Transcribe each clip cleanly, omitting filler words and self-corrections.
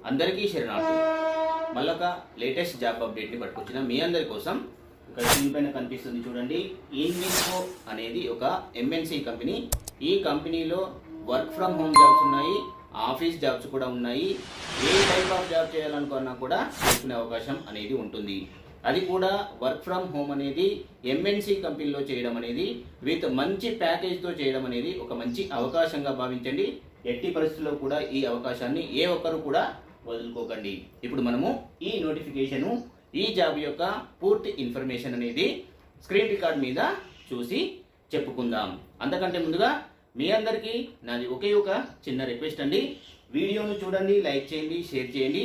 అందరికీ శరణార్థులు. మళ్ళొక latest job అప్డేట్ని పట్టుకొచ్చిన మీ అందరి కోసం ఇక్కడ స్క్రీన్ పైన కనిపిస్తుంది చూడండి. ఇన్విస్కో అనేది ఒక ఎంఎన్సి కంపెనీ. ఈ కంపెనీలో వర్క్ ఫ్రమ్ హోమ్ జాబ్స్ ఉన్నాయి, ఆఫీస్ జాబ్స్ కూడా ఉన్నాయి. ఏ టైప్ ఆఫ్ జాబ్ చేయాలనుకున్నా కూడా చేసుకునే అవకాశం అనేది ఉంటుంది. అది కూడా వర్క్ ఫ్రమ్ హోమ్ అనేది ఎంఎన్సి కంపెనీలో చేయడం అనేది విత్ మంచి ప్యాకేజ్తో చేయడం అనేది ఒక మంచి అవకాశంగా భావించండి. ఎట్టి పరిస్థితుల్లో కూడా ఈ అవకాశాన్ని ఏ ఒక్కరు కూడా వదులుకోకండి. ఇప్పుడు మనము ఈ నోటిఫికేషను, ఈ జాబ్ యొక్క పూర్తి ఇన్ఫర్మేషన్ అనేది స్క్రీన్ రికార్డ్ మీద చూసి చెప్పుకుందాం. అంతకంటే ముందుగా మీ అందరికీ నాది ఒకే ఒక చిన్న రిక్వెస్ట్ అండి. వీడియోను చూడండి, లైక్ చేయండి, షేర్ చేయండి.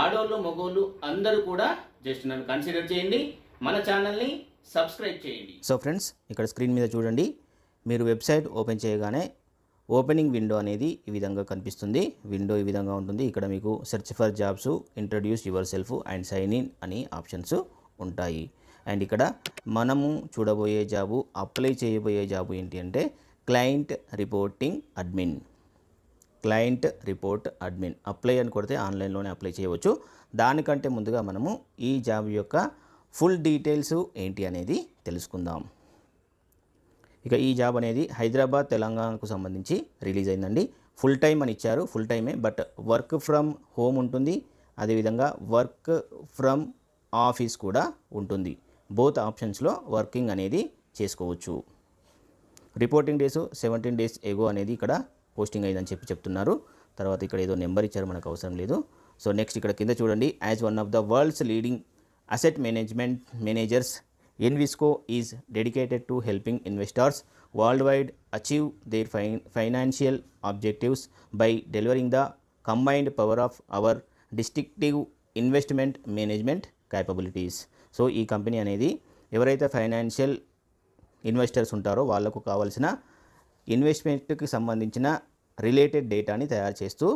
ఆడోళ్ళు మగోళ్ళు అందరూ కూడా జస్ట్ నన్ను కన్సిడర్ చేయండి, మన ఛానల్ని సబ్స్క్రైబ్ చేయండి. సో ఫ్రెండ్స్, ఇక్కడ స్క్రీన్ మీద చూడండి. మీరు వెబ్సైట్ ఓపెన్ చేయగానే ఓపెనింగ్ విండో అనేది ఈ విధంగా కనిపిస్తుంది. విండో ఈ విధంగా ఉంటుంది. ఇక్కడ మీకు search for jobs, introduce yourself and sign in అని ఆప్షన్స్ ఉంటాయి. అండ్ ఇక్కడ మనము చూడబోయే జాబు, అప్లై చేయబోయే జాబు ఏంటి అంటే client reporting admin. Client report admin apply అని కొడితే ఆన్లైన్లోనే అప్లై చేయవచ్చు. దానికంటే ముందుగా మనము ఈ జాబ్ యొక్క ఫుల్ డీటెయిల్స్ ఏంటి అనేది తెలుసుకుందాం. ఇక ఈ జాబ్ అనేది హైదరాబాద్, తెలంగాణకు సంబంధించి రిలీజ్ అయిందండి. ఫుల్ టైం అని ఇచ్చారు, ఫుల్ టైమే, బట్ వర్క్ ఫ్రమ్ హోమ్ ఉంటుంది, అదేవిధంగా వర్క్ ఫ్రమ్ ఆఫీస్ కూడా ఉంటుంది. బోత్ ఆప్షన్స్లో వర్కింగ్ అనేది చేసుకోవచ్చు. రిపోర్టింగ్ డేస్ 17 days ఎగో అనేది ఇక్కడ పోస్టింగ్ అయిందని చెప్తున్నారు. తర్వాత ఇక్కడ ఏదో నెంబర్ ఇచ్చారు, మనకు అవసరం లేదు. సో నెక్స్ట్ ఇక్కడ కింద చూడండి. As one of the world's leading asset management managers, Envisco is dedicated to helping investors worldwide achieve their financial objectives by delivering the combined power of our distinctive investment management capabilities. So ఈ company అనేది ఎవరైతే financial investors ఉంటారో వాళ్ళకు కావాల్సిన ఇన్వెస్ట్మెంట్కి సంబంధించిన related డేటాని తయారు చేస్తూ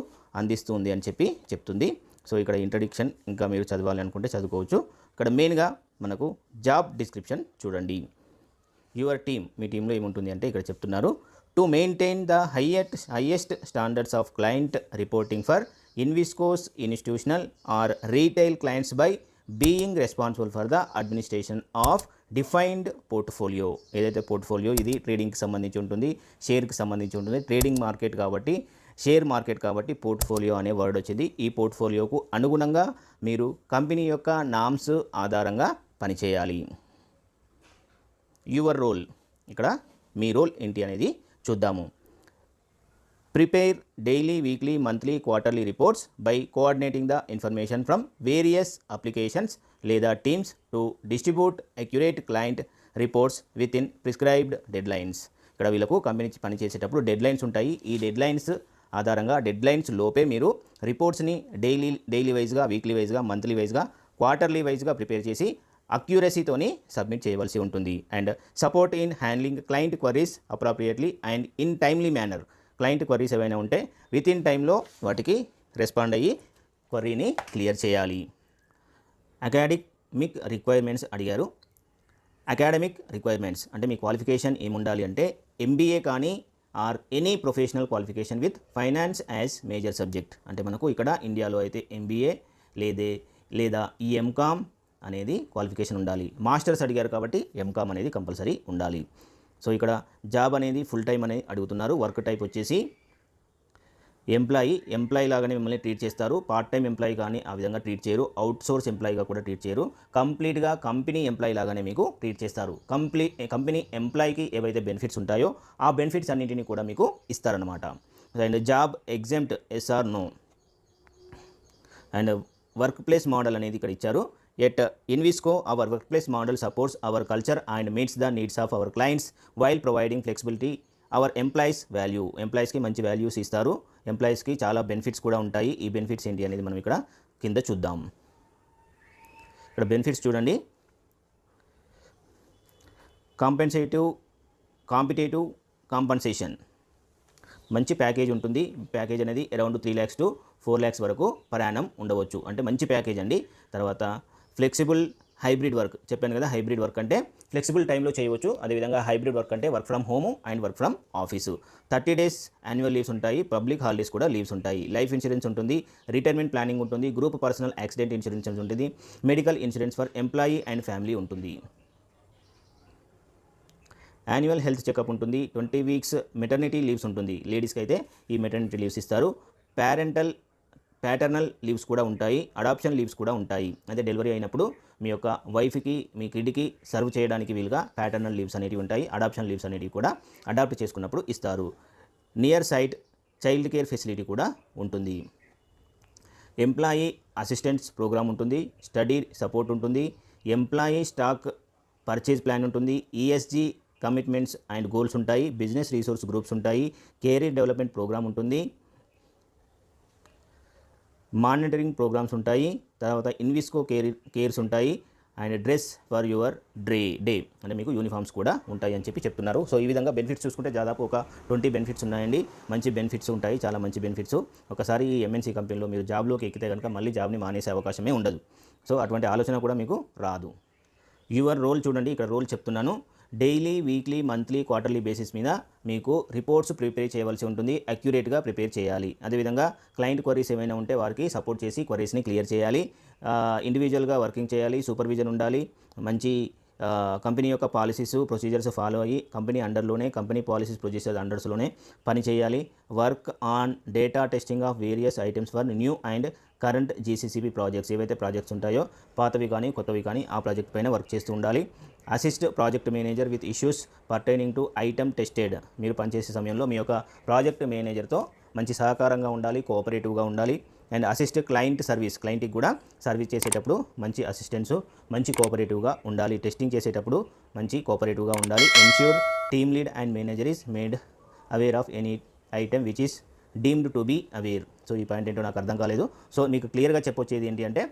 అందిస్తుంది అని చెప్తుంది. సో ఇక్కడ ఇంట్రడక్షన్ ఇంకా మీరు చదవాలి అనుకుంటే చదువుకోవచ్చు. ఇక్కడ మెయిన్గా మనకు జాబ్ డిస్క్రిప్షన్ చూడండి. యువర్ టీమ్, మీ టీంలో ఏముంటుంది అంటే ఇక్కడ చెప్తున్నారు. To maintain the highest standards of client reporting for Invesco's institutional or retail clients by being responsible for the administration of defined portfolio. ఏదైతే పోర్ట్ఫోలియో ఇది ట్రేడింగ్కి సంబంధించి ఉంటుంది, షేర్కి సంబంధించి ఉంటుంది. ట్రేడింగ్ మార్కెట్ కాబట్టి, షేర్ మార్కెట్ కాబట్టి పోర్ట్ఫోలియో అనే వర్డ్ వచ్చింది. ఈ పోర్ట్ఫోలియోకు అనుగుణంగా మీరు కంపెనీ యొక్క నామ్స్ ఆధారంగా పనిచేయాలి. యువర్ రోల్, ఇక్కడ మీ రోల్ ఏంటి అనేది చూద్దాము. Prepare daily, weekly, monthly, quarterly reports by coordinating the information from various applications లేదా teams to distribute accurate client reports within prescribed deadlines. ఇక్కడ వీళ్ళకు కంపెనీ పనిచేసేటప్పుడు డెడ్లైన్స్ ఉంటాయి. ఈ డెడ్లైన్స్ ఆధారంగా, డెడ్లైన్స్ లోపే మీరు రిపోర్ట్స్ని డైలీ వైజ్గా, వీక్లీ వైజ్గా, మంత్లీ వైజ్గా, క్వార్టర్లీ వైజ్గా ప్రిపేర్ చేసి అక్యురసీతోని సబ్మిట్ చేయవలసి ఉంటుంది. And support in handling client queries appropriately and in timely manner. Client queries ఏవైనా ఉంటే విత్ ఇన్ టైంలో వాటికి రెస్పాండ్ అయ్యి క్వరీని క్లియర్ చేయాలి. అకాడమిక్ రిక్వైర్మెంట్స్ అడిగారు. అకాడమిక్ రిక్వైర్మెంట్స్ అంటే మీ క్వాలిఫికేషన్ ఏముండాలి అంటే ఎంబీఏ కానీ or any professional qualification with finance as major subject. అంటే మనకు ఇక్కడ ఇండియాలో అయితే ఎంబీఏ లేదా ఈ ఎంకామ్ అనేది క్వాలిఫికేషన్ ఉండాలి. మాస్టర్స్ అడిగారు కాబట్టి ఎంకామ్ అనేది కంపల్సరీ ఉండాలి. సో ఇక్కడ జాబ్ అనేది ఫుల్ టైం అనేది అడుగుతున్నారు. వర్క్ టైప్ వచ్చేసి ఎంప్లాయీ లాగానే మిమ్మల్ని ట్రీట్ చేస్తారు. పార్ట్ టైం ఎంప్లాయీ కానీ ఆ విధంగా ట్రీట్ చేయరు. అవుట్ సోర్స్ ఎంప్లాయీగా కూడా ట్రీట్ చేయరు. కంప్లీట్గా కంపెనీ ఎంప్లాయీ లాగానే మీకు ట్రీట్ చేస్తారు. కంపెనీ ఎంప్లాయీకి ఏవైతే బెనిఫిట్స్ ఉంటాయో ఆ బెనిఫిట్స్ అన్నింటినీ కూడా మీకు ఇస్తారనమాట. అండ్ జాబ్ ఎగ్జామ్ట్ ఎస్ఆర్ no. And work place model అనేది ఇక్కడ ఇచ్చారు. At Invesco our work place model supports our culture and meets the needs of our clients while providing flexibility our employees value. ఎంప్లాయీస్కి మంచి వాల్యూస్ ఇస్తారు. ఎంప్లాయీస్కి చాలా benefits కూడా ఉంటాయి. ఈ బెనిఫిట్స్ ఏంటి అనేది మనం ఇక్కడ కింద చూద్దాం. ఇక్కడ బెనిఫిట్స్ చూడండి. కాంపిటేటివ్ కాంపన్సేషన్, మంచి ప్యాకేజ్ ఉంటుంది. ప్యాకేజ్ అనేది అరౌండ్ 3 lakhs to 4 lakhs వరకు పర్ యానం ఉండవచ్చు. అంటే మంచి ప్యాకేజ్ అండి. తర్వాత ఫ్లెక్సిబుల్ హైబ్రిడ్ వర్క్ చెప్పాను కదా, హైబ్రిడ్ వర్క్ అంటే ఫ్లెక్సిబుల్ టైంలో చేయవచ్చు. అదేవిధంగా హైబ్రిడ్ వర్క్ అంటే work from home and work from office. 30 days annual leaves ఉంటాయి, పబ్లిక్ హాలిడేస్ కూడా లీవ్స్ ఉంటాయి. లైఫ్ ఇన్సూరెన్స్ ఉంటుంది, రిటైర్మెంట్ ప్లానింగ్ ఉంటుంది, గ్రూప్ పర్సనల్ యాక్సిడెంట్ ఇన్సూరెన్స్ ఉంటుంది, medical insurance for employee and family ఉంటుంది. యాన్యువల్ హెల్త్ చెకప్ ఉంటుంది, 20 weeks maternity leaves ఉంటుంది. లేడీస్కి అయితే ఈ మెటర్నిటీ లీవ్స్ ఇస్తారు. ప్యాటర్నల్ లీవ్స్ కూడా ఉంటాయి, అడాప్షన్ లీవ్స్ కూడా ఉంటాయి. అంటే డెలివరీ అయినప్పుడు మీ యొక్క వైఫ్కి మీ కిడ్కి సర్వ్ చేయడానికి వీలుగా ప్యాటర్నల్ లీవ్స్ అనేవి ఉంటాయి. అడాప్షన్ లీవ్స్ అనేవి కూడా అడాప్ట్ చేసుకున్నప్పుడు ఇస్తారు. Near site child care facility కూడా ఉంటుంది. ఎంప్లాయీ అసిస్టెంట్స్ ప్రోగ్రామ్ ఉంటుంది, స్టడీ సపోర్ట్ ఉంటుంది, ఎంప్లాయీ స్టాక్ పర్చేజ్ ప్లాన్ ఉంటుంది, ఈఎస్జీ కమిట్మెంట్స్ అండ్ గోల్స్ ఉంటాయి, బిజినెస్ రీసోర్స్ గ్రూప్స్ ఉంటాయి, కెరీర్ డెవలప్మెంట్ ప్రోగ్రామ్ ఉంటుంది, మానిటరింగ్ ప్రోగ్రామ్స్ ఉంటాయి, తర్వాత ఇన్విస్కో కేర్స్ ఉంటాయి, and dress for your day అంటే మీకు యూనిఫామ్స్ కూడా ఉంటాయి అని చెప్తున్నారు. సో ఈ విధంగా బెనిఫిట్స్ చూసుకుంటే దాదాపు ఒక 20 బెనిఫిట్స్ ఉన్నాయండి. మంచి బెనిఫిట్స్ ఉంటాయి, చాలా మంచి బెనిఫిట్స్. ఒకసారి ఈ ఎంఎన్సీ కంపెనీలో మీరు జాబ్లోకి ఎక్కితే కనుక మళ్ళీ జాబ్ని మానేసే అవకాశమే ఉండదు. సో అటువంటి ఆలోచన కూడా మీకు రాదు. యువర్ రోల్ చూడండి, ఇక్కడ రోల్ చెప్తున్నాను. Daily, weekly, monthly, quarterly basis మీద మీకు రిపోర్ట్స్ ప్రిపేర్ చేయవలసి ఉంటుంది. అక్యురేట్గా ప్రిపేర్ చేయాలి. అదేవిధంగా క్లయింట్ క్వరీస్ ఏమైనా ఉంటే వారికి సపోర్ట్ చేసి క్వరీస్ని క్లియర్ చేయాలి. ఇండివిజువల్గా వర్కింగ్ చేయాలి, సూపర్విజన్ ఉండాలి, మంచి కంపెనీ యొక్క పాలసీస్ ప్రొసీజర్స్ ఫాలో అయ్యి కంపెనీ అండర్లోనే, కంపెనీ పాలసీస్ ప్రొసీజర్స్ అండర్స్లోనే పని చేయాలి. Work on data testing of various items for new and current GCCB projects. ఏవైతే ప్రాజెక్ట్స్ ఉంటాయో పాతవి కానీ కొత్తవి కానీ ఆ ప్రాజెక్ట్ పైన వర్క్ చేస్తూ ఉండాలి. Assist project manager with issues pertaining to item tested. మీరు పనిచేసే సమయంలో మీ యొక్క ప్రాజెక్ట్ మేనేజర్తో మంచి సహకారంగా ఉండాలి, కోఆపరేటివ్గా ఉండాలి. అండ్ అసిస్ట్ క్లయింట్ సర్వీస్, క్లయింట్కి కూడా సర్వీస్ చేసేటప్పుడు మంచి అసిస్టెన్స్, మంచి కోఆపరేటివ్గా ఉండాలి. టెస్టింగ్ చేసేటప్పుడు మంచి కోఆపరేటివ్గా ఉండాలి. Ensure team lead and manager is made aware of any item which is deemed to be aware. So ఈ పాయింట్ ఏంటో నాకు అర్థం కాలేదు. సో మీకు క్లియర్గా చెప్పొచ్చేది ఏంటి అంటే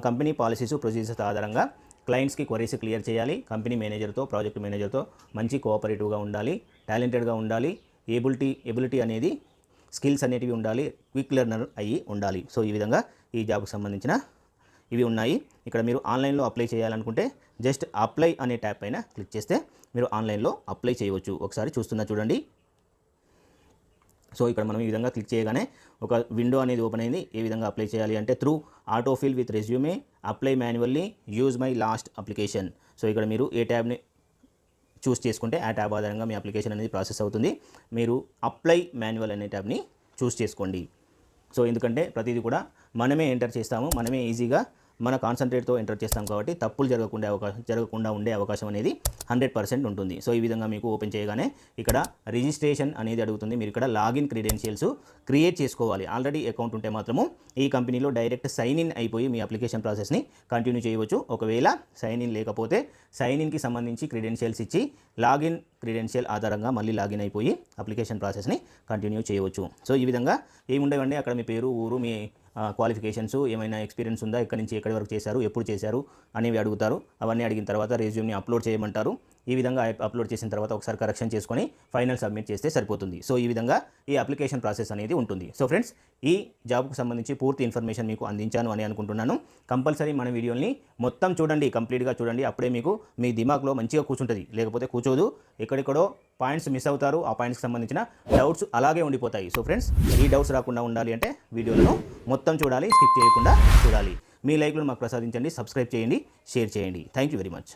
కంపెనీ పాలసీస్ ప్రొసీజర్స్ ఆధారంగా క్లయింట్స్కి క్వరీస్ క్లియర్ చేయాలి. కంపెనీ మేనేజర్తో, ప్రాజెక్ట్ మేనేజర్తో మంచి కోఆపరేటివ్గా ఉండాలి, టాలెంటెడ్గా ఉండాలి. ఎబిలిటీ అనేది స్కిల్స్ అనేటివి ఉండాలి, క్విక్ లెర్నర్ అయ్యి ఉండాలి. సో ఈ విధంగా ఈ జాబ్కి సంబంధించిన ఇవి ఉన్నాయి. ఇక్కడ మీరు ఆన్లైన్లో అప్లై చేయాలనుకుంటే జస్ట్ అప్లై అనే ట్యాబ్ పైన క్లిక్ చేస్తే మీరు ఆన్లైన్లో అప్లై చేయవచ్చు. ఒకసారి చూడండి. సో ఇక్కడ మనం ఈ విధంగా క్లిక్ చేయగానే ఒక విండో అనేది ఓపెన్ అయింది. ఏ విధంగా అప్లై చేయాలి అంటే through autofill with resume, apply manually, use my last application. So ఇక్కడ మీరు ఏ ట్యాబ్ని చూస్ చేసుకుంటే ఆ ట్యాబ్ ఆధారంగా మీ అప్లికేషన్ అనేది ప్రాసెస్ అవుతుంది. మీరు అప్లై మాన్యువల్ అనే ట్యాబ్ని చూస్ చేసుకోండి. సో ఎందుకంటే ప్రతిదీ కూడా మనమే ఎంటర్ చేస్తాము, మనమే ఈజీగా మన కాన్సన్ట్రేట్తో ఎంటర్ చేస్తాం కాబట్టి తప్పులు జరగకుండా ఉండే అవకాశం అనేది 100% ఉంటుంది. సో ఈ విధంగా మీకు ఓపెన్ చేయగానే ఇక్కడ రిజిస్ట్రేషన్ అనేది అడుగుతుంది. మీరు ఇక్కడ లాగిన్ క్రెడెన్షియల్స్ క్రియేట్ చేసుకోవాలి. ఆల్రెడీ అకౌంట్ ఉంటే మాత్రము ఈ కంపెనీలో డైరెక్ట్ సైన్ ఇన్ అయిపోయి మీ అప్లికేషన్ ప్రాసెస్ని కంటిన్యూ చేయవచ్చు. ఒకవేళ సైన్ ఇన్ లేకపోతే సైన్ ఇన్కి సంబంధించి క్రెడెన్షియల్స్ ఇచ్చి లాగిన్ క్రెడెన్షియల్ ఆధారంగా మళ్ళీ లాగిన్ అయిపోయి అప్లికేషన్ ప్రాసెస్ని కంటిన్యూ చేయవచ్చు. సో ఈ విధంగా ఏముండేవండి, అక్కడ మీ పేరు, ఊరు, మీ క్వాలిఫికేషన్స్, ఏమైనా ఎక్స్పీరియన్స్ ఉందా, ఎక్కడి నుంచి ఎక్కడి వరకు చేశారు, ఎప్పుడు చేశారు అనేవి అడుగుతారు. అవన్నీ అడిగిన తర్వాత రెజ్యూమ్ని అప్లోడ్ చేయమంటారు. ఈ విధంగా అప్లోడ్ చేసిన తర్వాత ఒకసారి కరెక్షన్ చేసుకొని ఫైనల్ సబ్మిట్ చేస్తే సరిపోతుంది. సో ఈ విధంగా ఈ అప్లికేషన్ ప్రాసెస్ అనేది ఉంటుంది. సో ఫ్రెండ్స్, ఈ జాబ్కు సంబంధించి పూర్తి ఇన్ఫర్మేషన్ మీకు అందించాను అని అనుకుంటున్నాను. కంపల్సరీ మన వీడియోని మొత్తం చూడండి, కంప్లీట్గా చూడండి. అప్పుడే మీకు మీ దిమాగ్లో మంచిగా కూర్చుంటుంది, లేకపోతే కూర్చోదు. ఎక్కడెక్కడో పాయింట్స్ మిస్ అవుతారు. ఆ పాయింట్స్కి సంబంధించిన డౌట్స్ అలాగే ఉండిపోతాయి. సో ఫ్రెండ్స్, ఈ డౌట్స్ రాకుండా ఉండాలి అంటే వీడియోలను మొత్తం చూడాలి, స్కిప్ చేయకుండా చూడాలి. మీ లైక్లను మాకు ప్రసాదించండి, సబ్స్క్రైబ్ చేయండి, షేర్ చేయండి. Thank you very much.